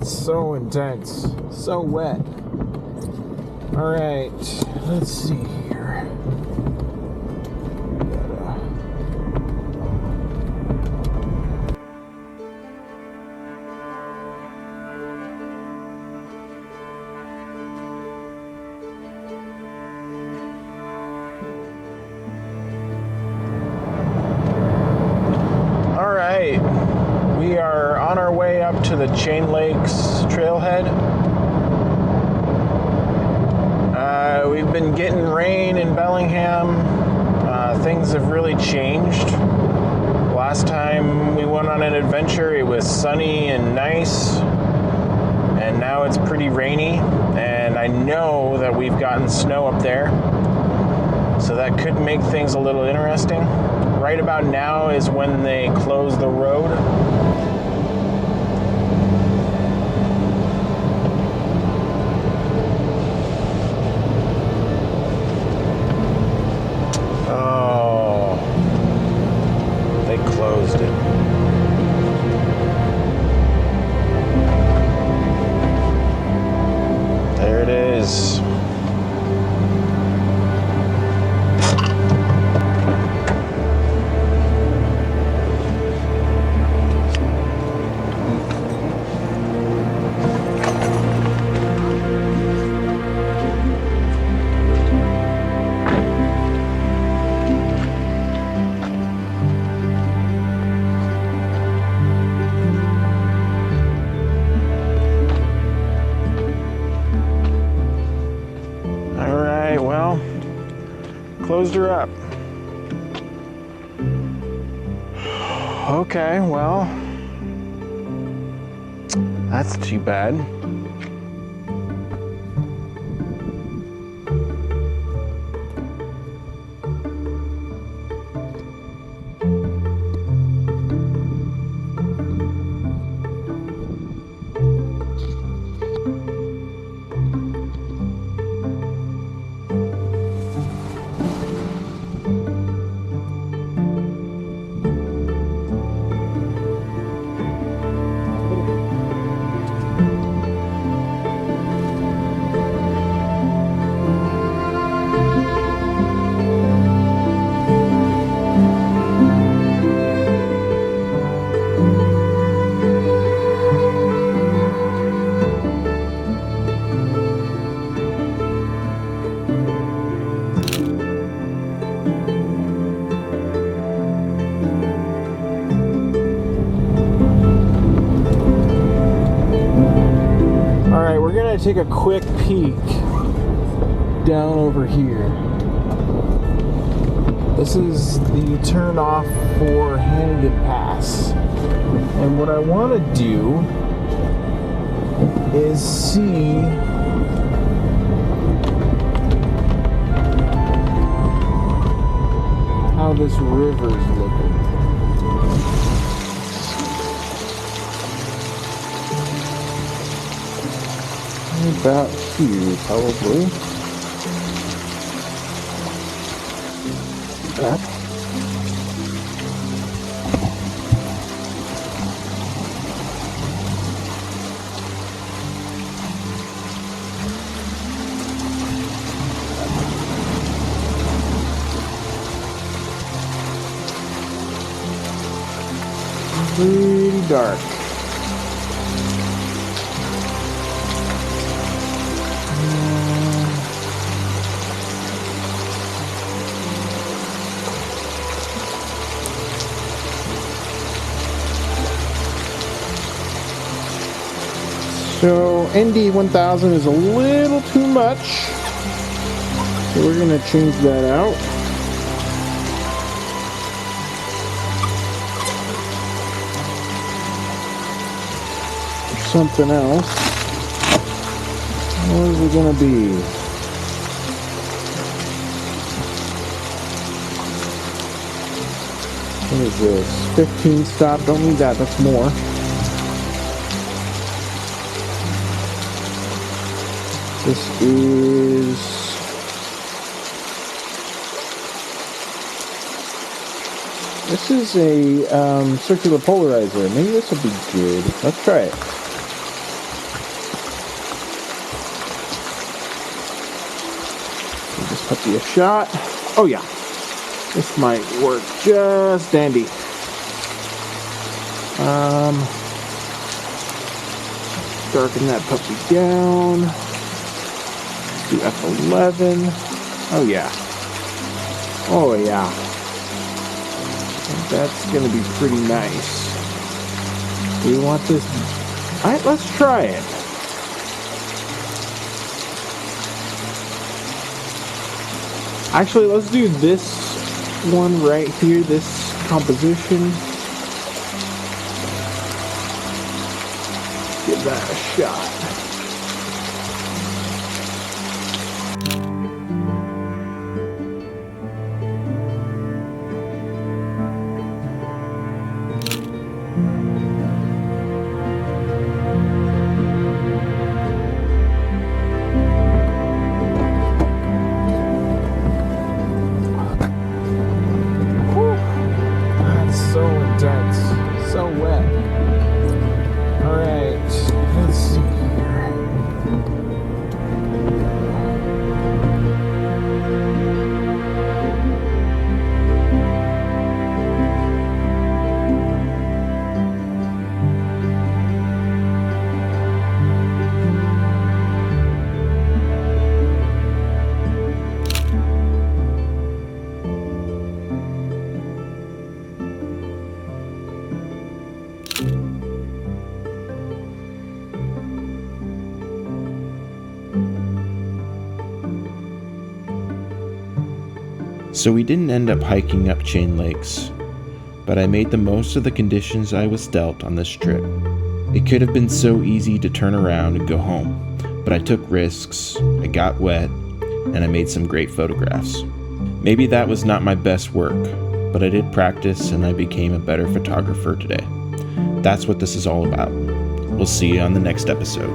So intense, so wet. All right, let's see here. All right, we are on our way up to the Chain Lakes trailhead. We've been getting rain in Bellingham. Things have really changed. Last time we went on an adventure, it was sunny and nice, and now it's pretty rainy, and I know that we've gotten snow up there, so that could make things a little interesting. Right about now is when they close the road. Closed it. There it is. Closed her up. Okay, well, that's too bad. Take a quick peek down over here. This is the turn off for Hannigan Pass, and what I want to do is see how this river's looking. About here, probably. Back. Pretty dark. So ND1000 is a little too much, so we're going to change that out. For something else. What is it going to be? What is this? 15 stop, don't need that, that's more. This is a circular polarizer. Maybe this will be good. Let's try it. puppy a shot. Oh yeah, this might work just dandy. Darken that puppy down. Do F11. Oh yeah. Oh yeah. That's gonna be pretty nice. Do we want this? Alright, let's try it. Actually, let's do this one right here, this composition. Give that a shot. So intense, so wet. All right, let's see here. So we didn't end up hiking up Chain Lakes, but I made the most of the conditions I was dealt on this trip. It could have been so easy to turn around and go home, but I took risks, I got wet, and I made some great photographs. Maybe that was not my best work, but I did practice and I became a better photographer today. That's what this is all about. We'll see you on the next episode.